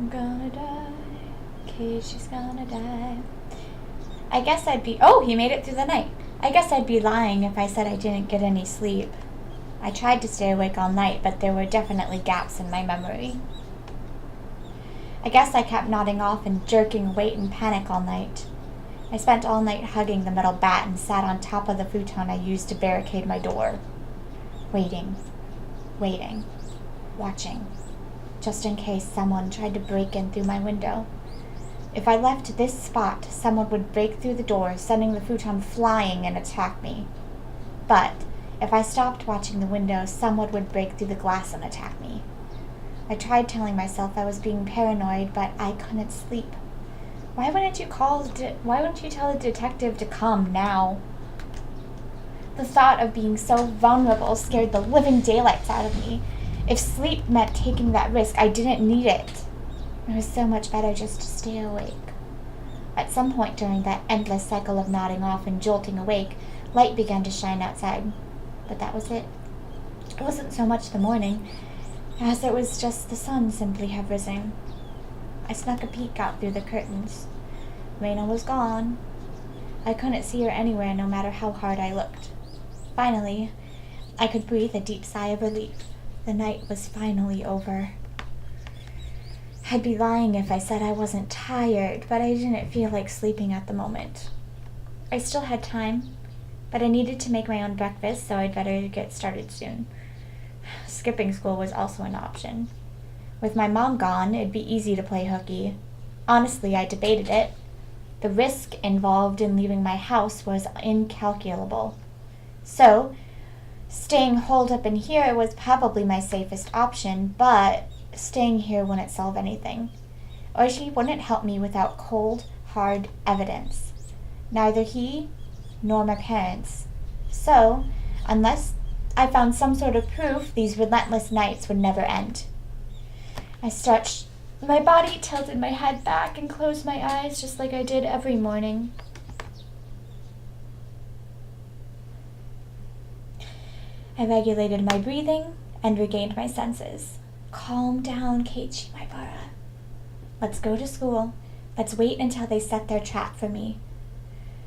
I'm gonna die. She's gonna die. I guess I'd be... Oh, he made it through the night. I guess I'd be lying if I said I didn't get any sleep. I tried to stay awake all night, but there were definitely gaps in my memory. I guess I kept nodding off and jerking awake in panic all night. I spent all night hugging the metal bat and sat on top of the futon I used to barricade my door. Waiting, watching, just in case someone tried to break in through my window. If I left this spot, someone would break through the door, sending the futon flying and attack me. But if I stopped watching the window, someone would break through the glass and attack me. I tried telling myself I was being paranoid, but I couldn't sleep. Why wouldn't you tell a detective to come now? The thought of being so vulnerable scared the living daylights out of me. If sleep meant taking that risk, I didn't need it. It was so much better just to stay awake. At some point during that endless cycle of nodding off and jolting awake, light began to shine outside. But that was it. It wasn't so much the morning, as it was just the sun simply had risen. I snuck a peek out through the curtains. Raina was gone. I couldn't see her anywhere, no matter how hard I looked. Finally, I could breathe a deep sigh of relief. The night was finally over. I'd be lying if I said I wasn't tired, but I didn't feel like sleeping at the moment. I still had time, but I needed to make my own breakfast, so I'd better get started soon. Skipping school was also an option. With my mom gone, it'd be easy to play hooky. Honestly, I debated it. The risk involved in leaving my house was incalculable. So, staying holed up in here was probably my safest option, but staying here wouldn't solve anything. Or she wouldn't help me without cold, hard evidence. Neither he nor my parents. So, unless I found some sort of proof, these relentless nights would never end. I stretched my body, tilted my head back, and closed my eyes just like I did every morning. I regulated my breathing and regained my senses. Calm down, Keiichi, my bara. Let's go to school. Let's wait until they set their trap for me.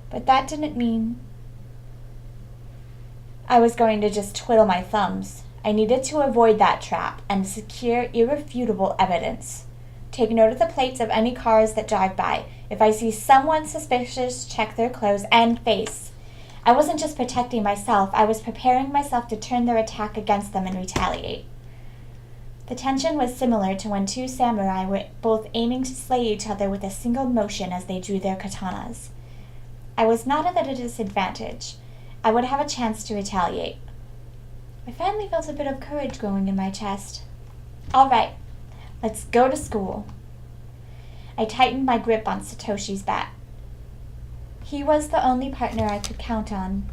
But that didn't mean I was going to just twiddle my thumbs. I needed to avoid that trap and secure irrefutable evidence. Take note of the plates of any cars that drive by. If I see someone suspicious, check their clothes and face. I wasn't just protecting myself, I was preparing myself to turn their attack against them and retaliate. The tension was similar to when two samurai were both aiming to slay each other with a single motion as they drew their katanas. I was not at a disadvantage. I would have a chance to retaliate. I finally felt a bit of courage growing in my chest. All right, let's go to school. I tightened my grip on Satoshi's bat. He was the only partner I could count on.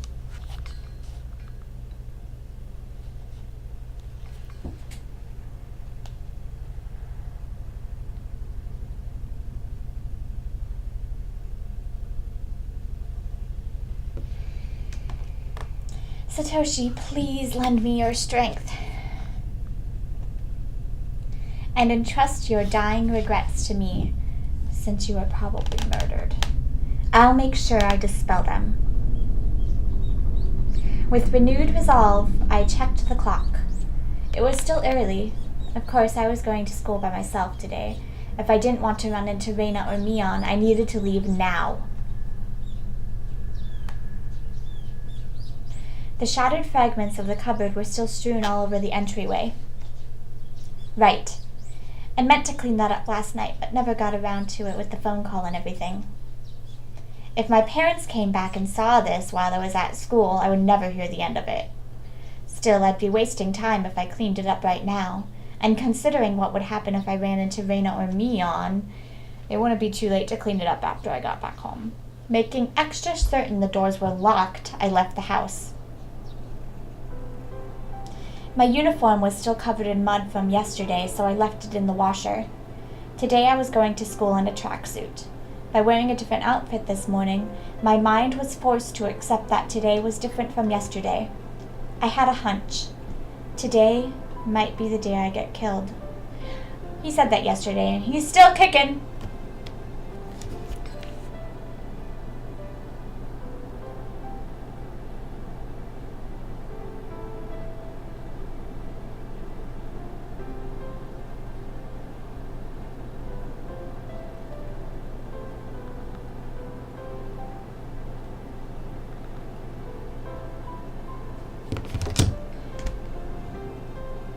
Satoshi, please lend me your strength. And entrust your dying regrets to me, since you were probably murdered. I'll make sure I dispel them. With renewed resolve, I checked the clock. It was still early. Of course, I was going to school by myself today. If I didn't want to run into Reina or Mion, I needed to leave now. The shattered fragments of the cupboard were still strewn all over the entryway. Right. I meant to clean that up last night, but never got around to it with the phone call and everything. If my parents came back and saw this while I was at school, I would never hear the end of it. Still, I'd be wasting time if I cleaned it up right now, and considering what would happen if I ran into Reina or Mion, it wouldn't be too late to clean it up after I got back home. Making extra certain the doors were locked, I left the house. My uniform was still covered in mud from yesterday, so I left it in the washer. Today I was going to school in a tracksuit. By wearing a different outfit this morning, my mind was forced to accept that today was different from yesterday. I had a hunch. Today might be the day I get killed. He said that yesterday, and he's still kicking.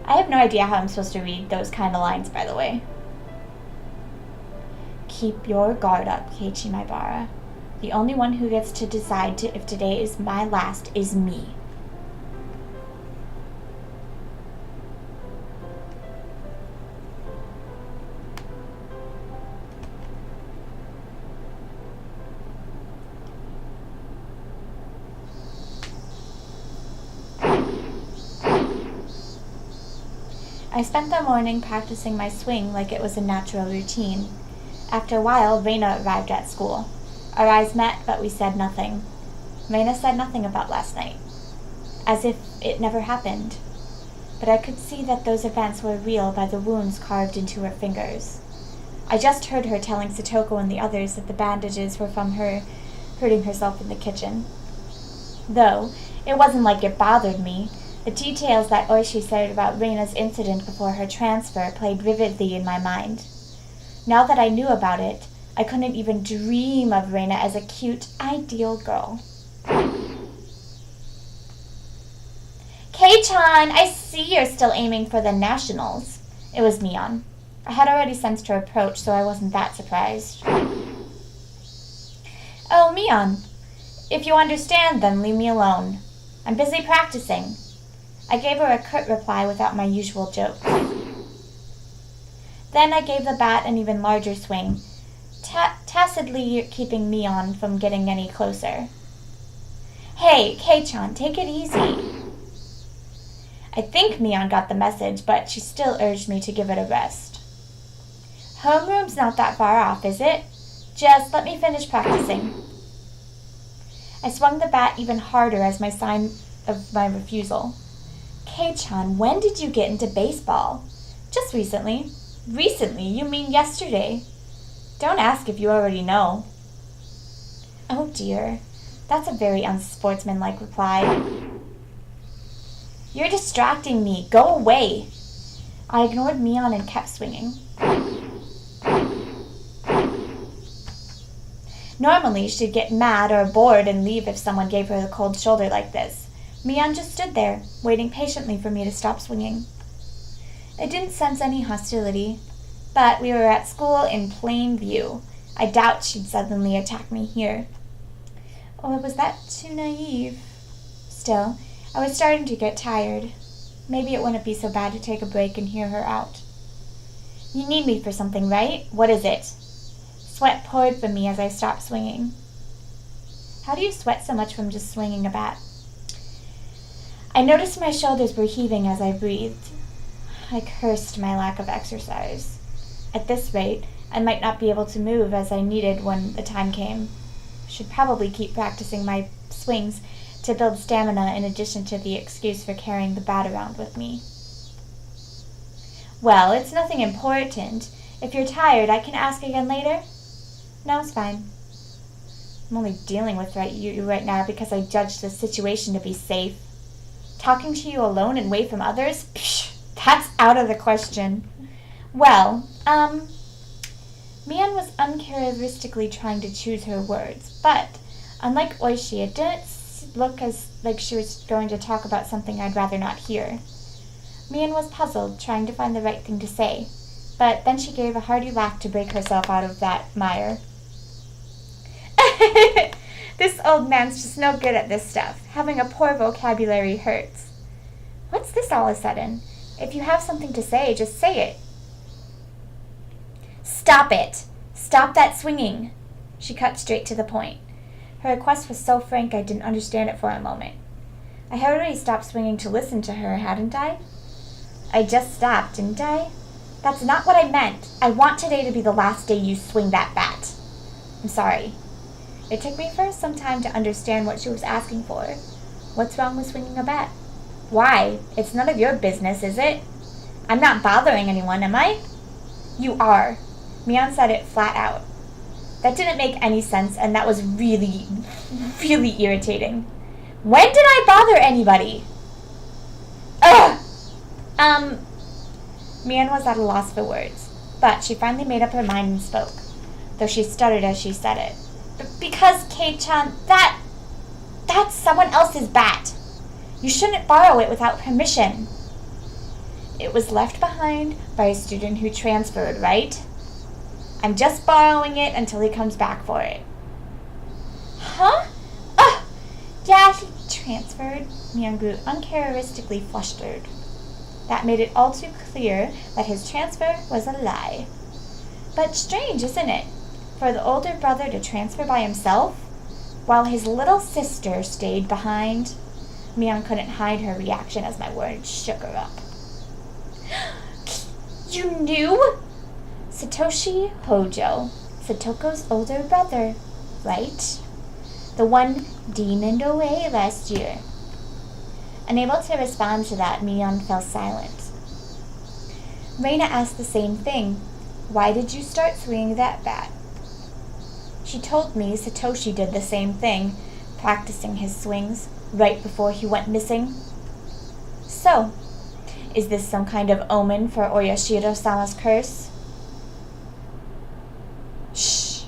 I have no idea how I'm supposed to read those kind of lines, by the way. Keep your guard up, Keiichi Maibara. The only one who gets to decide if today is my last is me. I spent the morning practicing my swing like it was a natural routine. After a while, Reina arrived at school. Our eyes met, but we said nothing. Reina said nothing about last night, as if it never happened. But I could see that those events were real by the wounds carved into her fingers. I just heard her telling Satoko and the others that the bandages were from her hurting herself in the kitchen. Though, it wasn't like it bothered me. The details that Oishi said about Reina's incident before her transfer played vividly in my mind. Now that I knew about it, I couldn't even dream of Reina as a cute, ideal girl. Kei-chan, I see you're still aiming for the nationals. It was Mion. I had already sensed her approach, so I wasn't that surprised. Oh, Mion. If you understand, then leave me alone. I'm busy practicing. I gave her a curt reply without my usual joke. Then I gave the bat an even larger swing, tacitly keeping Mion from getting any closer. Hey, Kei-chan, take it easy. I think Mion got the message, but she still urged me to give it a rest. Homeroom's not that far off, is it? Just let me finish practicing. I swung the bat even harder as my sign of my refusal. Kei-chan, when did you get into baseball? Just recently. Recently? You mean yesterday? Don't ask if you already know. Oh dear. That's a very unsportsmanlike reply. You're distracting me. Go away. I ignored Mion and kept swinging. Normally, she'd get mad or bored and leave if someone gave her the cold shoulder like this. Mion just stood there, waiting patiently for me to stop swinging. I didn't sense any hostility, but we were at school in plain view. I doubt she'd suddenly attack me here. Or was that too naive? Still, I was starting to get tired. Maybe it wouldn't be so bad to take a break and hear her out. You need me for something, right? What is it? Sweat poured from me as I stopped swinging. How do you sweat so much from just swinging a bat? I noticed my shoulders were heaving as I breathed. I cursed my lack of exercise. At this rate, I might not be able to move as I needed when the time came. I should probably keep practicing my swings to build stamina in addition to the excuse for carrying the bat around with me. Well, it's nothing important. If you're tired, I can ask again later. No, it's fine. I'm only dealing with you right now because I judged the situation to be safe. Talking to you alone and away from others? Psh, that's out of the question. Well, Mion was uncharacteristically trying to choose her words, but unlike Oishi, it didn't look like she was going to talk about something I'd rather not hear. Mion was puzzled, trying to find the right thing to say, but then she gave a hearty laugh to break herself out of that mire. This old man's just no good at this stuff. Having a poor vocabulary hurts. What's this all of a sudden? If you have something to say, just say it. Stop it! Stop that swinging! She cut straight to the point. Her request was so frank I didn't understand it for a moment. I had already stopped swinging to listen to her, hadn't I? I just stopped, didn't I? That's not what I meant. I want today to be the last day you swing that bat. I'm sorry. It took me first some time to understand what she was asking for. What's wrong with swinging a bat? Why? It's none of your business, is it? I'm not bothering anyone, am I? You are. Mian said it flat out. That didn't make any sense, and that was really, really irritating. When did I bother anybody? Ugh! Mian was at a loss for words, but she finally made up her mind and spoke, though she stuttered as she said it. Because, Kei-chan, that's someone else's bat. You shouldn't borrow it without permission. It was left behind by a student who transferred, right? I'm just borrowing it until he comes back for it. Huh? Ugh! Yeah, he transferred. Mian grew uncharacteristically flustered. That made it all too clear that his transfer was a lie. But strange, isn't it? For the older brother to transfer by himself, while his little sister stayed behind. Mian couldn't hide her reaction as my words shook her up. You knew? Satoshi Hojo, Satoko's older brother, right? The one demoned away last year. Unable to respond to that, Mian fell silent. Reina asked the same thing. Why did you start swinging that bat? She told me Satoshi did the same thing, practicing his swings right before he went missing. So, is this some kind of omen for Oyashiro-sama's curse? Shh!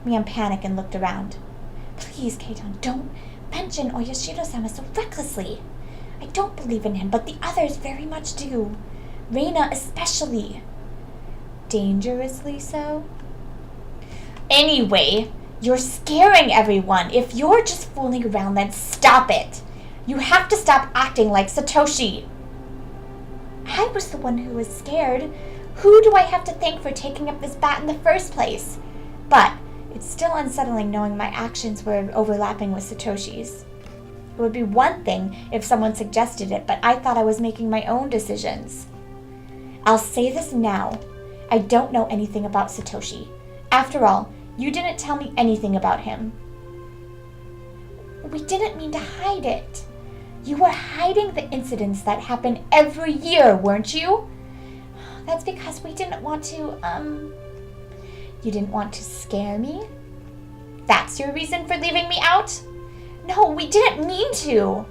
Mian panicked and looked around. Please, Keitan, don't mention Oyashiro-sama so recklessly. I don't believe in him, but the others very much do. Reina especially. Dangerously so? Anyway, you're scaring everyone. If you're just fooling around, then stop it. You have to stop acting like Satoshi. I was the one who was scared. Who do I have to thank for taking up this bat in the first place? But it's still unsettling knowing my actions were overlapping with Satoshi's. It would be one thing if someone suggested it, but I thought I was making my own decisions. I'll say this now. I don't know anything about Satoshi. After all, you didn't tell me anything about him. We didn't mean to hide it. You were hiding the incidents that happen every year, weren't you? That's because we didn't want to, You didn't want to scare me? That's your reason for leaving me out? No, we didn't mean to.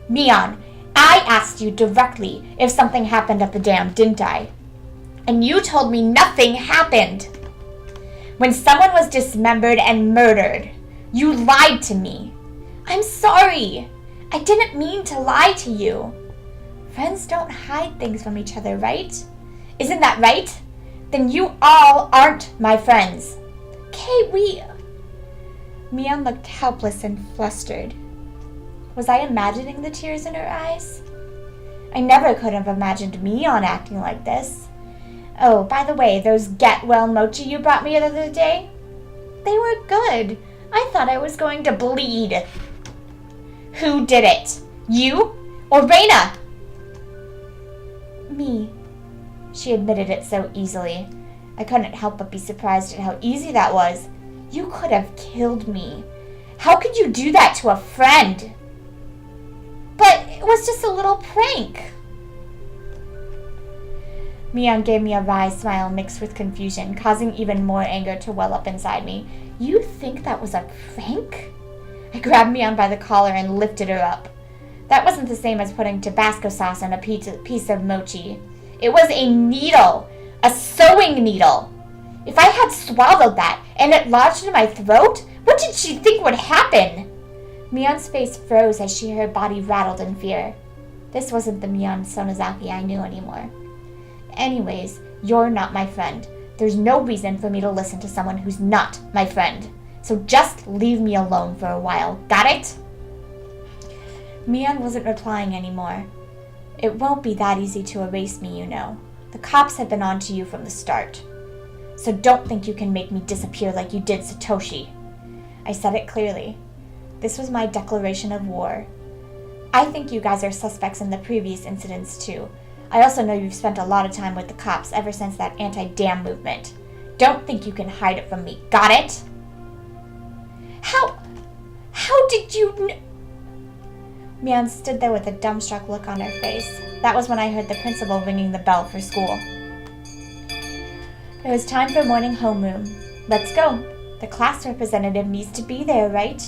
Mian, I asked you directly if something happened at the dam, didn't I? And you told me nothing happened. When someone was dismembered and murdered, you lied to me. I'm sorry. I didn't mean to lie to you. Friends don't hide things from each other, right? Isn't that right? Then you all aren't my friends. Kay, Mian looked helpless and flustered. Was I imagining the tears in her eyes? I never could have imagined Mian acting like this. Oh, by the way, those get-well mochi you brought me the other day? They were good. I thought I was going to bleed. Who did it? You or Reina? Me. She admitted it so easily. I couldn't help but be surprised at how easy that was. You could have killed me. How could you do that to a friend? But it was just a little prank. Mian gave me a wry smile mixed with confusion, causing even more anger to well up inside me. You think that was a prank? I grabbed Mian by the collar and lifted her up. That wasn't the same as putting Tabasco sauce on a piece of mochi. It was a needle, a sewing needle. If I had swallowed that and it lodged in my throat, what did she think would happen? Mian's face froze as her body rattled in fear. This wasn't the Mian Sonozaki I knew anymore. Anyways, you're not my friend. There's no reason for me to listen to someone who's not my friend. So just leave me alone for a while. Got it? Mian wasn't replying anymore. It won't be that easy to erase me, you know. The cops have been on to you from the start. So don't think you can make me disappear like you did Satoshi. I said it clearly. This was my declaration of war. I think you guys are suspects in the previous incidents too. I also know you've spent a lot of time with the cops ever since that anti-dam movement. Don't think you can hide it from me. Got it? How did you Mian stood there with a dumbstruck look on her face. That was when I heard the principal ringing the bell for school. It was time for morning homeroom. Let's go. The class representative needs to be there, right?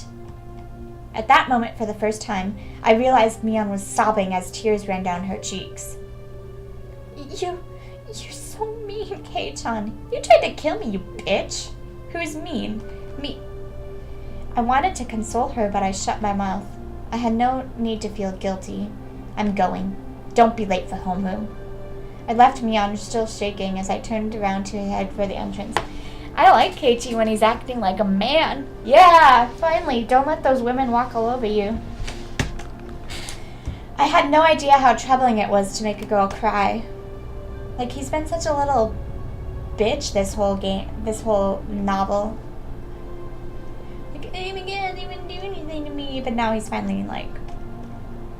At that moment, for the first time, I realized Mion was sobbing as tears ran down her cheeks. You're so mean, Kei-chan. You tried to kill me, you bitch. Who's mean? Me. I wanted to console her, but I shut my mouth. I had no need to feel guilty. I'm going. Don't be late for homeroom. I left Mion still shaking as I turned around to head for the entrance. I like Keiichi when he's acting like a man. Yeah, finally, don't let those women walk all over you. I had no idea how troubling it was to make a girl cry. Like, he's been such a little bitch this whole novel. Like, oh my god, they wouldn't do anything to me. But now he's finally, like,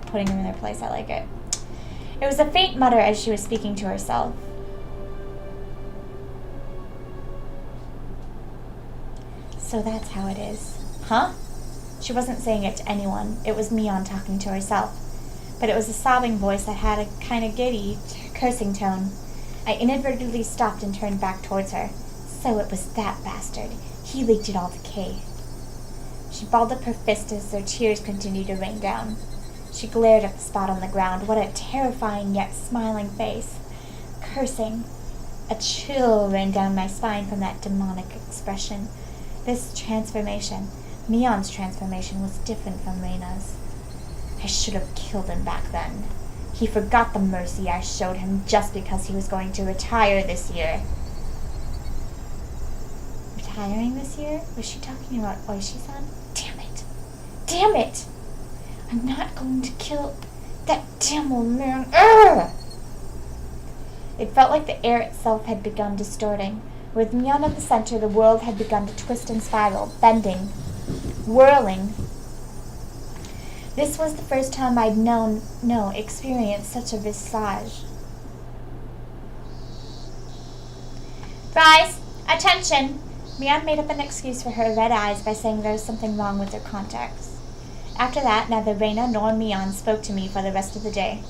putting them in their place. I like it. It was a faint mutter as she was speaking to herself. So that's how it is. Huh? She wasn't saying it to anyone. It was Mion talking to herself. But it was a sobbing voice that had a kind of giddy, cursing tone. I inadvertently stopped and turned back towards her. So it was that bastard. He leaked it all to Kay. She balled up her fist as their tears continued to rain down. She glared at the spot on the ground. What a terrifying yet smiling face. Cursing. A chill ran down my spine from that demonic expression. This transformation, Mion's transformation, was different from Reina's. I should have killed him back then. He forgot the mercy I showed him just because he was going to retire this year. Retiring this year? Was she talking about Oishi-san? Damn it! Damn it! I'm not going to kill that damn old man. Urgh! It felt like the air itself had begun distorting. With Mion in the center, the world had begun to twist and spiral, bending, whirling. This was the first time I'd experienced such a visage. Rise! Attention! Mion made up an excuse for her red eyes by saying there was something wrong with her contacts. After that, neither Reina nor Mion spoke to me for the rest of the day.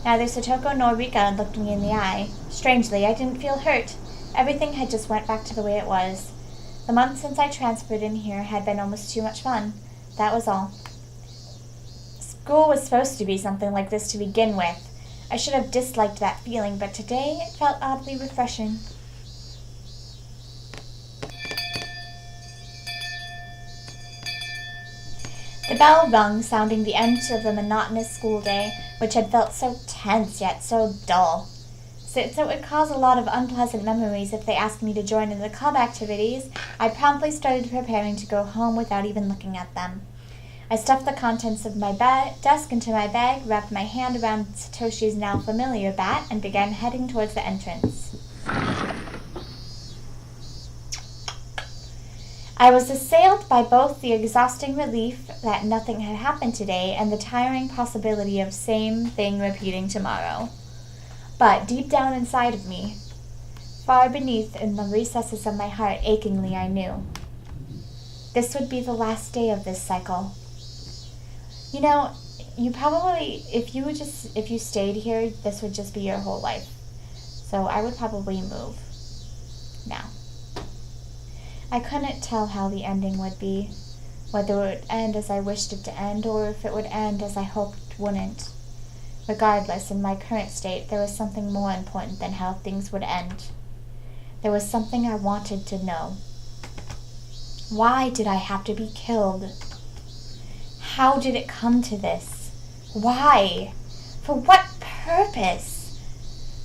Neither Satoko nor Rika looked me in the eye. Strangely, I didn't feel hurt. Everything had just went back to the way it was. The month since I transferred in here had been almost too much fun. That was all. School was supposed to be something like this to begin with. I should have disliked that feeling, but today it felt oddly refreshing. The bell rung, sounding the end of the monotonous school day, which had felt so tense yet so dull. Since it would cause a lot of unpleasant memories if they asked me to join in the club activities, I promptly started preparing to go home without even looking at them. I stuffed the contents of my desk into my bag, wrapped my hand around Satoshi's now familiar bat, and began heading towards the entrance. I was assailed by both the exhausting relief that nothing had happened today and the tiring possibility of same thing repeating tomorrow. But deep down inside of me, far beneath in the recesses of my heart, achingly I knew this would be the last day of this cycle. You know, you probably, if you stayed here, this would just be your whole life. So I would probably move now. I couldn't tell how the ending would be, whether it would end as I wished it to end, or if it would end as I hoped it wouldn't. Regardless, in my current state, there was something more important than how things would end. There was something I wanted to know. Why did I have to be killed? How did it come to this? Why? For what purpose?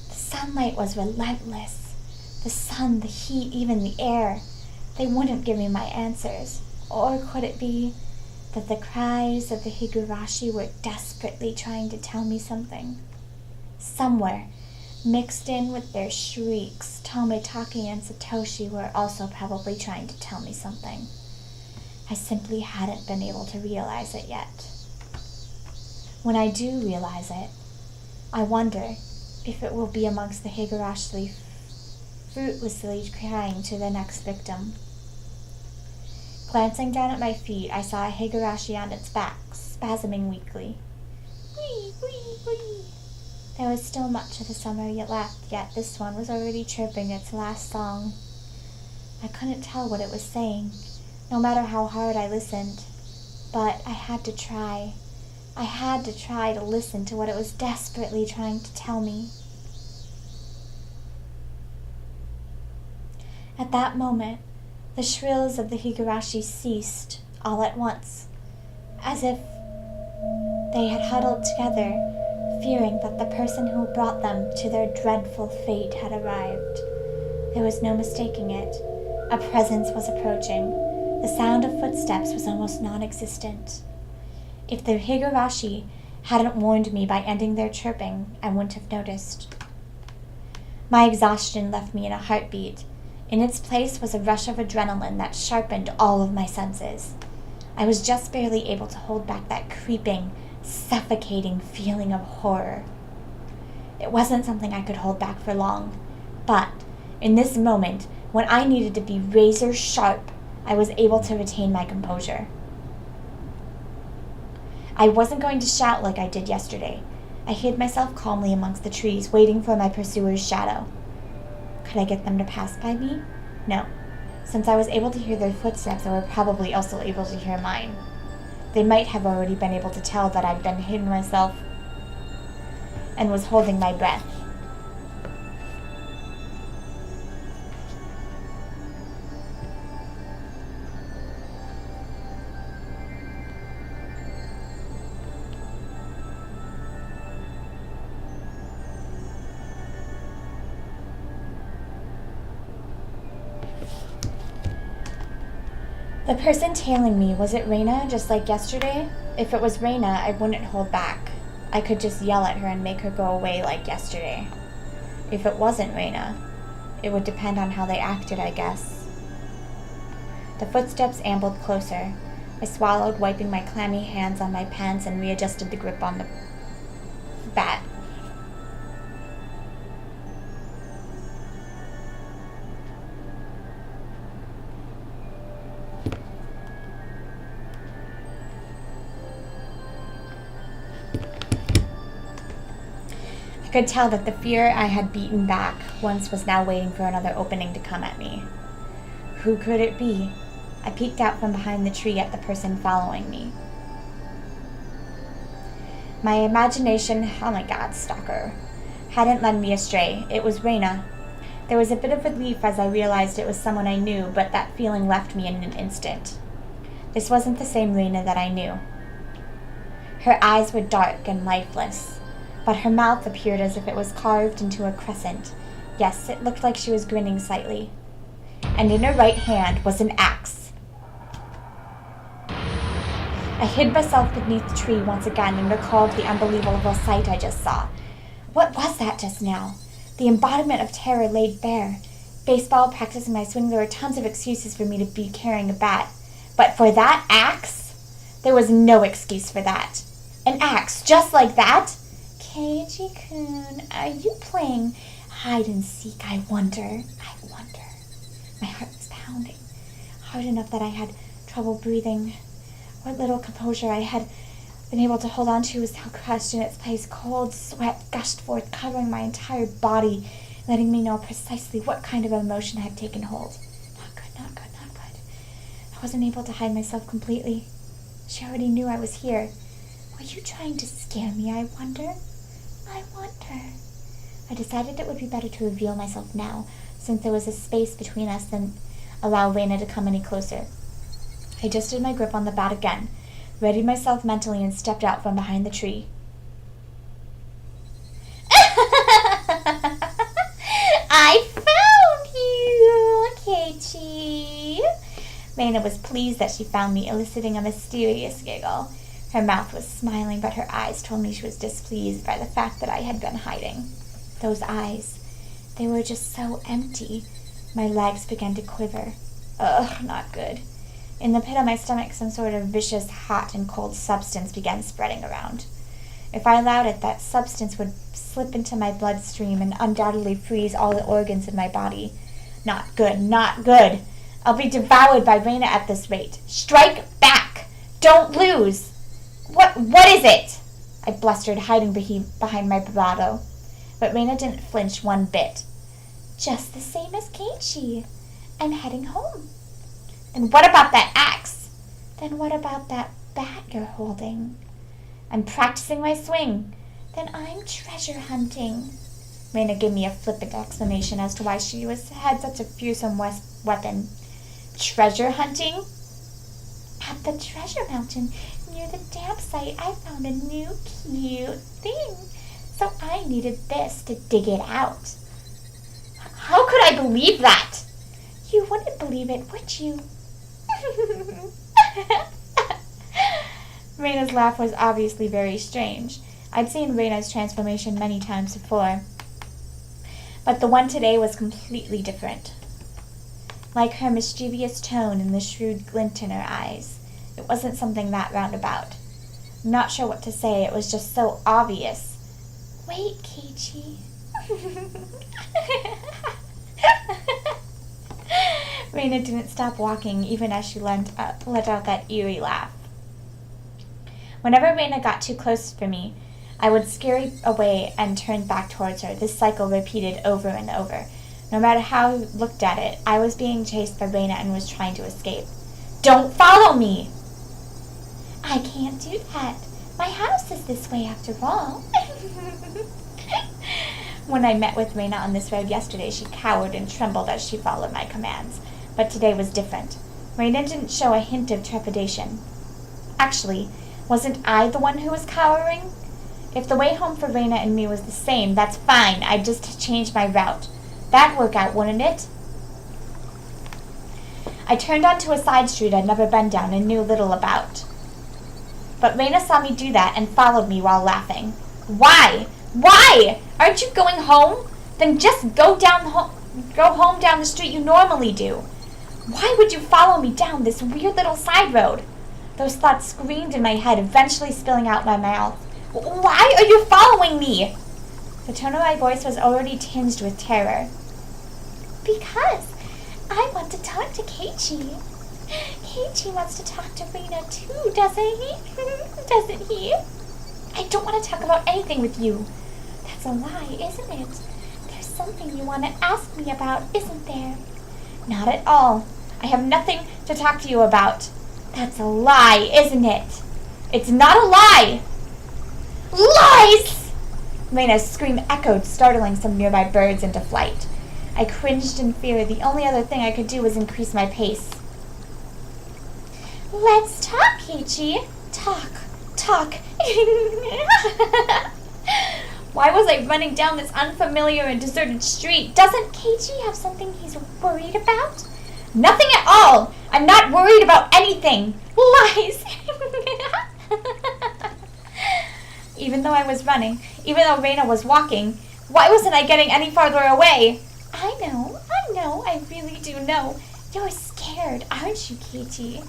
The sunlight was relentless. The sun, the heat, even the air. They wouldn't give me my answers. Or could it be that the cries of the Higurashi were desperately trying to tell me something? Somewhere, mixed in with their shrieks, Tomitaki and Satoshi were also probably trying to tell me something. I simply hadn't been able to realize it yet. When I do realize it, I wonder if it will be amongst the Higurashi fruitlessly crying to the next victim. Glancing down at my feet, I saw a Higurashi on its back, spasming weakly. Wee, wee, wee. There was still much of the summer yet left, yet this one was already chirping its last song. I couldn't tell what it was saying, no matter how hard I listened. But I had to try. I had to try to listen to what it was desperately trying to tell me. At that moment, the shrills of the higurashi ceased all at once, as if they had huddled together, fearing that the person who brought them to their dreadful fate had arrived. There was no mistaking it. A presence was approaching. The sound of footsteps was almost non-existent. If the higurashi hadn't warned me by ending their chirping, I wouldn't have noticed. My exhaustion left me in a heartbeat. In its place was a rush of adrenaline that sharpened all of my senses. I was just barely able to hold back that creeping, suffocating feeling of horror. It wasn't something I could hold back for long, but in this moment, when I needed to be razor sharp, I was able to retain my composure. I wasn't going to shout like I did yesterday. I hid myself calmly amongst the trees, waiting for my pursuer's shadow. Could I get them to pass by me? No. Since I was able to hear their footsteps, they were probably also able to hear mine. They might have already been able to tell that I'd been hidden myself and was holding my breath. The person tailing me, was it Reina, just like yesterday? If it was Reina, I wouldn't hold back. I could just yell at her and make her go away like yesterday. If it wasn't Reina, it would depend on how they acted, I guess. The footsteps ambled closer. I swallowed, wiping my clammy hands on my pants, and readjusted the grip on the bat. I could tell that the fear I had beaten back once was now waiting for another opening to come at me. Who could it be? I peeked out from behind the tree at the person following me. My imagination, oh my god, stalker, hadn't led me astray. It was Reina. There was a bit of relief as I realized it was someone I knew, but that feeling left me in an instant. This wasn't the same Reina that I knew. Her eyes were dark and lifeless, but her mouth appeared as if it was carved into a crescent. Yes, it looked like she was grinning slightly. And in her right hand was an axe. I hid myself beneath the tree once again and recalled the unbelievable sight I just saw. What was that just now? The embodiment of terror laid bare. Baseball, practicing my swing, there were tons of excuses for me to be carrying a bat. But for that axe? There was no excuse for that. An axe, just like that? Keiji-kun, are you playing hide and seek, I wonder? My heart was pounding, hard enough that I had trouble breathing. What little composure I had been able to hold on to was now crushed in its place. Cold sweat gushed forth, covering my entire body, letting me know precisely what kind of emotion had taken hold. Not good, not good, not good. I wasn't able to hide myself completely. She already knew I was here. Were you trying to scare me, I wonder? I decided it would be better to reveal myself now, since there was a space between us, than allow Reina to come any closer. I adjusted my grip on the bat again, readied myself mentally, and stepped out from behind the tree. I found you, Keiichi! Reina was pleased that she found me, eliciting a mysterious giggle. Her mouth was smiling, but her eyes told me she was displeased by the fact that I had been hiding. Those eyes, they were just so empty. My legs began to quiver. Ugh, not good. In the pit of my stomach, some sort of vicious, hot and cold substance began spreading around. If I allowed it, that substance would slip into my bloodstream and undoubtedly freeze all the organs in my body. Not good, not good. I'll be devoured by Reina at this rate. Strike back! Don't lose! What is it? I blustered, hiding behind my bravado. But Reina didn't flinch one bit. Just the same as Keiichi. I'm heading home. And what about that axe? Then what about that bat you're holding? I'm practicing my swing. Then I'm treasure hunting. Reina gave me a flippant explanation as to why she had such a fearsome weapon. Treasure hunting? At the treasure mountain near the dam site, I found a new cute thing. So I needed this to dig it out. How could I believe that? You wouldn't believe it, would you? Reina's laugh was obviously very strange. I'd seen Reina's transformation many times before, but the one today was completely different. Like her mischievous tone and the shrewd glint in her eyes, it wasn't something that roundabout. I'm not sure what to say, it was just so obvious. Wait, Keiichi. Reina didn't stop walking even as she let out that eerie laugh. Whenever Reina got too close for me, I would scurry away and turn back towards her. This cycle repeated over and over. No matter how I looked at it, I was being chased by Reina and was trying to escape. Don't follow me! I can't do that. My house is this way after all. When I met with Reina on this road yesterday, she cowered and trembled as she followed my commands. But today was different. Reina didn't show a hint of trepidation. Actually, wasn't I the one who was cowering? If the way home for Reina and me was the same, that's fine. I'd just change my route. That'd work out, wouldn't it? I turned onto a side street I'd never been down and knew little about. But Reina saw me do that and followed me while laughing. Why? Why? Aren't you going home? Then just go home down the street you normally do. Why would you follow me down this weird little side road? Those thoughts screamed in my head, eventually spilling out my mouth. Why are you following me? The tone of my voice was already tinged with terror. Because I want to talk to Keiichi. Keiichi wants to talk to Reina too, doesn't he? Doesn't he? I don't want to talk about anything with you. That's a lie, isn't it? There's something you want to ask me about, isn't there? Not at all. I have nothing to talk to you about. That's a lie, isn't it? It's not a lie! Lies! Reina's scream echoed, startling some nearby birds into flight. I cringed in fear. The only other thing I could do was increase my pace. Let's talk, Keiichi. Talk. Why was I running down this unfamiliar and deserted street? Doesn't Keiichi have something he's worried about? Nothing at all. I'm not worried about anything. Lies. Even though I was running, even though Reina was walking, why wasn't I getting any farther away? I know, I really do know. You're scared, aren't you, Keiichi?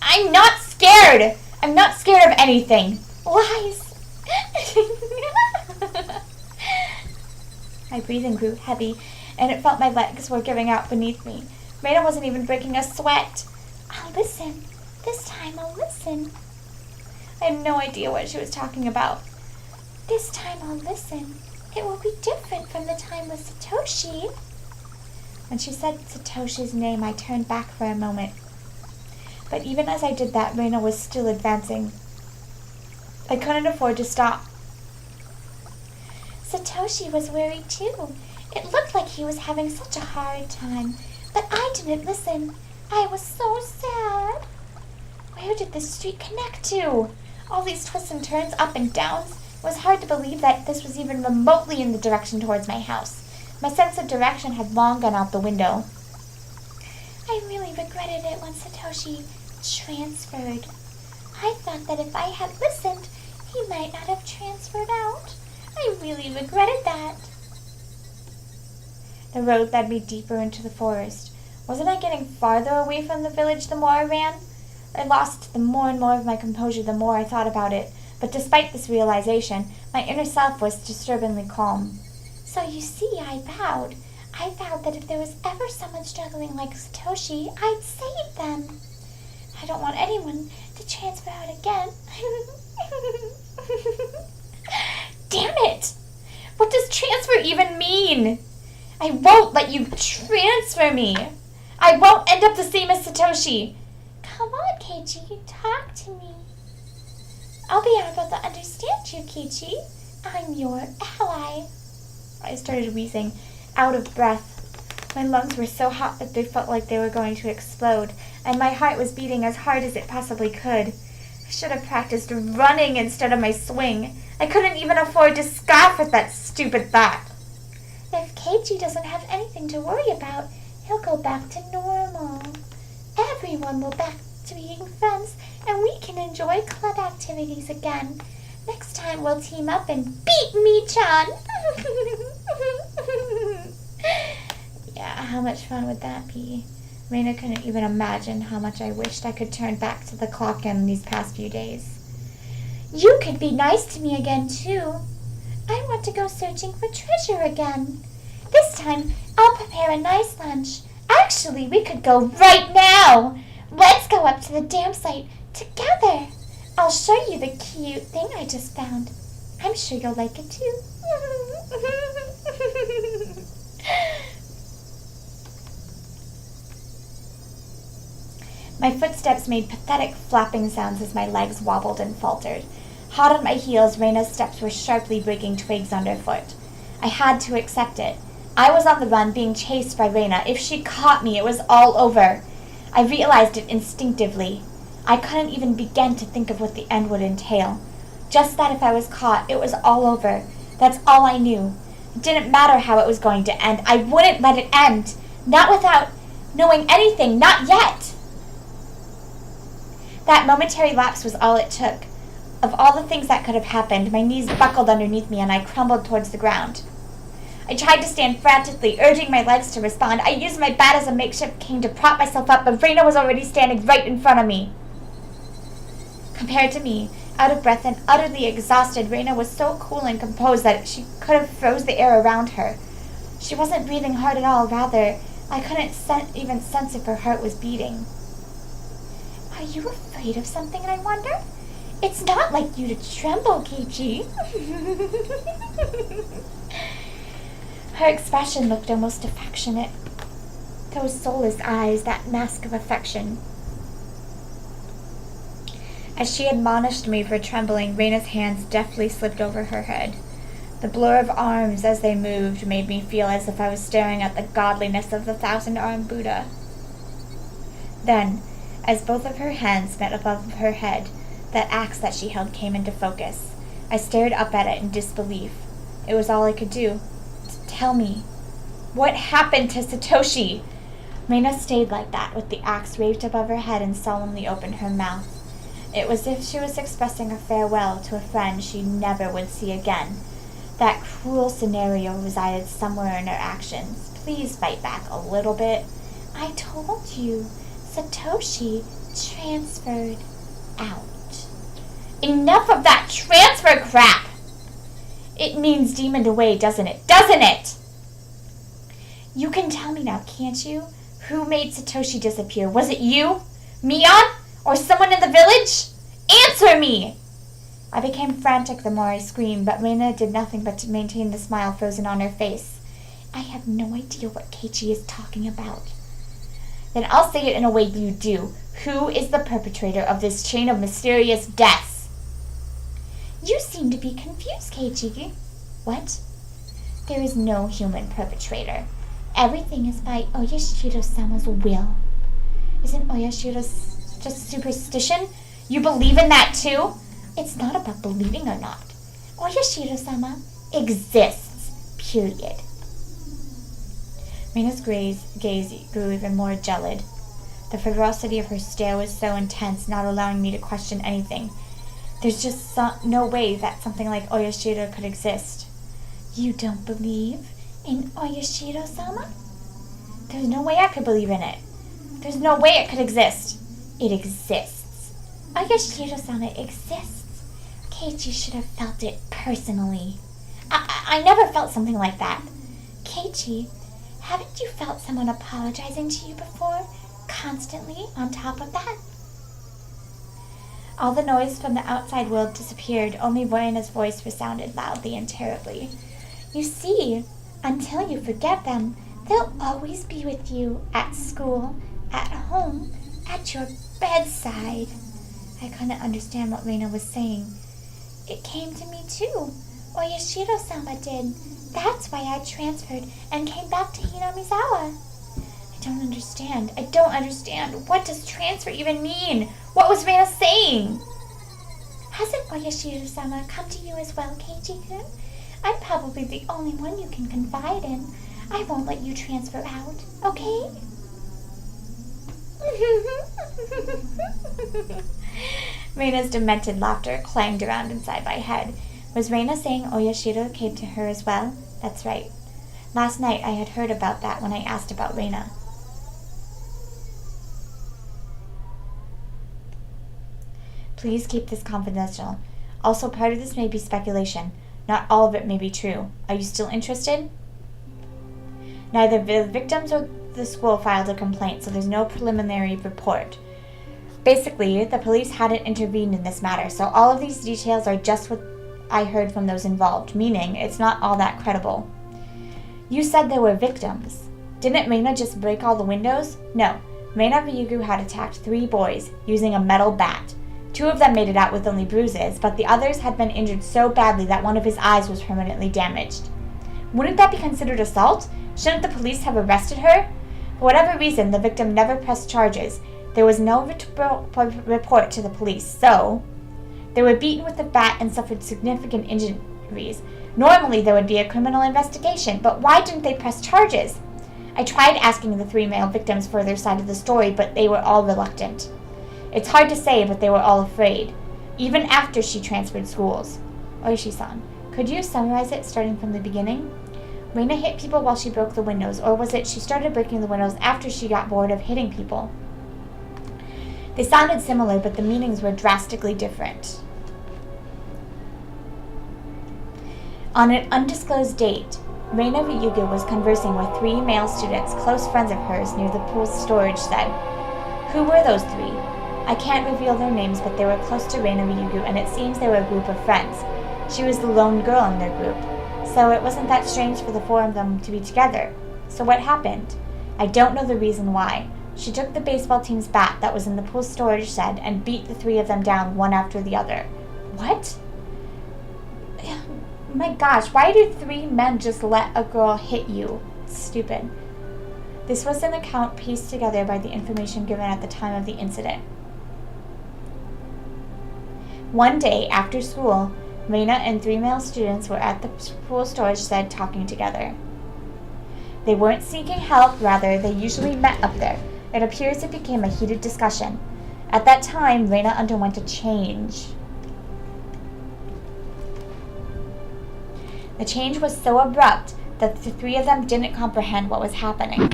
I'm not scared! I'm not scared of anything. Lies! My breathing grew heavy, and it felt my legs were giving out beneath me. Reina wasn't even breaking a sweat. I'll listen. This time I'll listen. I had no idea what she was talking about. This time I'll listen. It will be different from the time with Satoshi. When she said Satoshi's name, I turned back for a moment. But even as I did that, Reina was still advancing. I couldn't afford to stop. Satoshi was worried too. It looked like he was having such a hard time. But I didn't listen. I was so sad. Where did this street connect to? All these twists and turns, up and downs. It was hard to believe that this was even remotely in the direction towards my house. My sense of direction had long gone out the window. I really regretted it when Satoshi transferred. I thought that if I had listened, he might not have transferred out. I really regretted that. The road led me deeper into the forest. Wasn't I getting farther away from the village the more I ran? I lost the more and more of my composure the more I thought about it, but despite this realization, my inner self was disturbingly calm. So you see, I vowed. I vowed that if there was ever someone struggling like Satoshi, I'd save them. I don't want anyone to transfer out again. won't let you transfer me. I won't end up the same as Satoshi. Come on, Keiichi, talk to me. I'll be able to understand you, Keiichi. I'm your ally. I started wheezing, out of breath. My lungs were so hot that they felt like they were going to explode, and my heart was beating as hard as it possibly could. I should have practiced running instead of my swing. I couldn't even afford to scoff at that stupid thought. If Keiichi doesn't have anything to worry about, he'll go back to normal. Everyone will back to being friends, and we can enjoy club activities again. Next time we'll team up and beat Mi-chan. Yeah, how much fun would that be? Reina couldn't even imagine how much I wished I could turn back to the clock in these past few days. You could be nice to me again, too. I want to go searching for treasure again. This time, I'll prepare a nice lunch. Actually, we could go right now. Let's go up to the dam site together. I'll show you the cute thing I just found. I'm sure you'll like it, too. My footsteps made pathetic flapping sounds as my legs wobbled and faltered. Hot on my heels, Reina's steps were sharply breaking twigs underfoot. I had to accept it. I was on the run, being chased by Reina. If she caught me, it was all over. I realized it instinctively. I couldn't even begin to think of what the end would entail. Just that if I was caught, it was all over. That's all I knew. It didn't matter how it was going to end. I wouldn't let it end. Not without knowing anything. Not yet. That momentary lapse was all it took. Of all the things that could have happened, my knees buckled underneath me and I crumbled towards the ground. I tried to stand frantically, urging my legs to respond. I used my bat as a makeshift cane to prop myself up, but Reina was already standing right in front of me. Compared to me, out of breath and utterly exhausted, Reina was so cool and composed that she could have froze the air around her. She wasn't breathing hard at all. Rather, I couldn't even sense if her heart was beating. Are you afraid of something, I wonder? It's not like you to tremble, Keiichi. Her expression looked almost affectionate. Those soulless eyes, that mask of affection. As she admonished me for trembling, Reina's hands deftly slipped over her head. The blur of arms as they moved made me feel as if I was staring at the godliness of the thousand-armed Buddha. Then, as both of her hands met above her head, that axe that she held came into focus. I stared up at it in disbelief. It was all I could do. Tell me, what happened to Satoshi? Reina stayed like that, with the axe raised above her head and solemnly opened her mouth. It was as if she was expressing a farewell to a friend she never would see again. That cruel scenario resided somewhere in her actions. Please fight back a little bit. I told you, Satoshi transferred out. Enough of that transfer crap! It means demoned away, doesn't it? Doesn't it? You can tell me now, can't you? Who made Satoshi disappear? Was it you? Mion? Or someone in the village? Answer me! I became frantic the more I screamed, but Reina did nothing but to maintain the smile frozen on her face. I have no idea what Keiichi is talking about. Then I'll say it in a way you do. Who is the perpetrator of this chain of mysterious deaths? You seem to be confused, Keiichi. What? There is no human perpetrator. Everything is by Oyashiro-sama's will. Isn't Oyashiro just superstition? You believe in that too? It's not about believing or not. Oyashiro-sama exists. Period. Reina's gaze grew even more gelid. The ferocity of her stare was so intense, not allowing me to question anything. There's just no way that something like Oyashiro could exist. You don't believe in Oyashiro-sama? There's no way I could believe in it. There's no way it could exist. It exists. Oyashiro-sama exists. Keiichi should have felt it personally. I never felt something like that. Keiichi, haven't you felt someone apologizing to you before? Constantly on top of that? All the noise from the outside world disappeared. Only Reina's voice resounded loudly and terribly. You see, until you forget them, They'll always be with you at school, at home, at your bedside. I couldn't understand what Reina was saying. It came to me too. Oyashiro-sama did. That's why I transferred and came back to Hinamizawa. I don't understand. What does transfer even mean? What was Reina saying? Hasn't Oyashiro-sama come to you as well, Keiji-kun? I'm probably the only one you can confide in. I won't let you transfer out, okay? Reina's demented laughter clanged around inside my head. Was Reina saying Oyashiro came to her as well? That's right. Last night I had heard about that when I asked about Reina. Please keep this confidential. Also, part of this may be speculation. Not all of it may be true. Are you still interested? Neither the victims or the school filed a complaint, so there's no preliminary report. Basically, the police hadn't intervened in this matter, so all of these details are just what I heard from those involved, meaning it's not all that credible. You said there were victims. Didn't Reina just break all the windows? No. Reina Ryugu had attacked 3 boys using a metal bat. 2 of them made it out with only bruises, but the others had been injured so badly that one of his eyes was permanently damaged. Wouldn't that be considered assault? Shouldn't the police have arrested her? For whatever reason, the victim never pressed charges. There was no report to the police, so they were beaten with a bat and suffered significant injuries. Normally, there would be a criminal investigation, but why didn't they press charges? I tried asking the 3 male victims for their side of the story, but they were all reluctant. It's hard to say, but they were all afraid, even after she transferred schools. Oishi-san, could you summarize it starting from the beginning? Reina hit people while she broke the windows, or was it she started breaking the windows after she got bored of hitting people? They sounded similar, but the meanings were drastically different. On an undisclosed date, Reina Ryugu was conversing with 3 male students, close friends of hers, near the pool storage shed. Who were those 3? I can't reveal their names, but they were close to Reina Ryugu, and it seems they were a group of friends. She was the lone girl in their group, so it wasn't that strange for the 4 of them to be together. So what happened? I don't know the reason why. She took the baseball team's bat that was in the pool storage shed and beat the 3 of them down one after the other. What? My gosh, why do 3 men just let a girl hit you? It's stupid. This was an account pieced together by the information given at the time of the incident. One day after school, Reina and 3 male students were at the pool storage shed talking together. They weren't seeking help, rather, they usually met up there. It appears it became a heated discussion. At that time, Reina underwent a change. The change was so abrupt that the 3 of them didn't comprehend what was happening.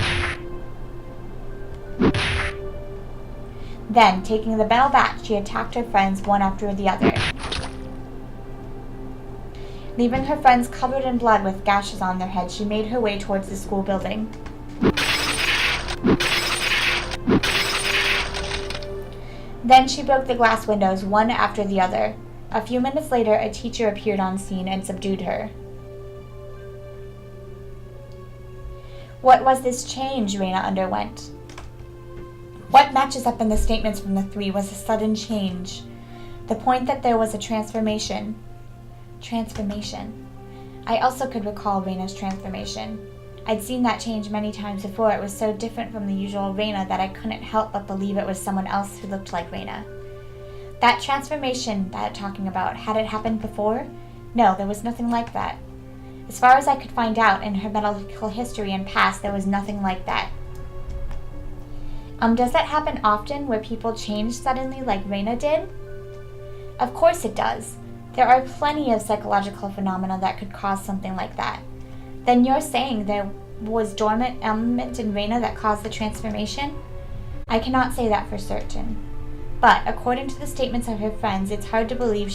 Then, taking the metal bat, she attacked her friends one after the other, leaving her friends covered in blood with gashes on their heads. She made her way towards the school building. Then she broke the glass windows one after the other. A few minutes later, a teacher appeared on scene and subdued her. What was this change Reina underwent? What matches up in the statements from the 3 was a sudden change. The point that there was a transformation. I also could recall Reina's transformation. I'd seen that change many times before. It was so different from the usual Reina that I couldn't help but believe it was someone else who looked like Reina. That transformation that I'm talking about, had it happened before? No, there was nothing like that. As far as I could find out in her medical history and past, there was nothing like that. Does that happen often, where people change suddenly like Reina did? Of course it does. There are plenty of psychological phenomena that could cause something like that. Then you're saying there was dormant element in Reina that caused the transformation? I cannot say that for certain. But according to the statements of her friends, it's hard to believe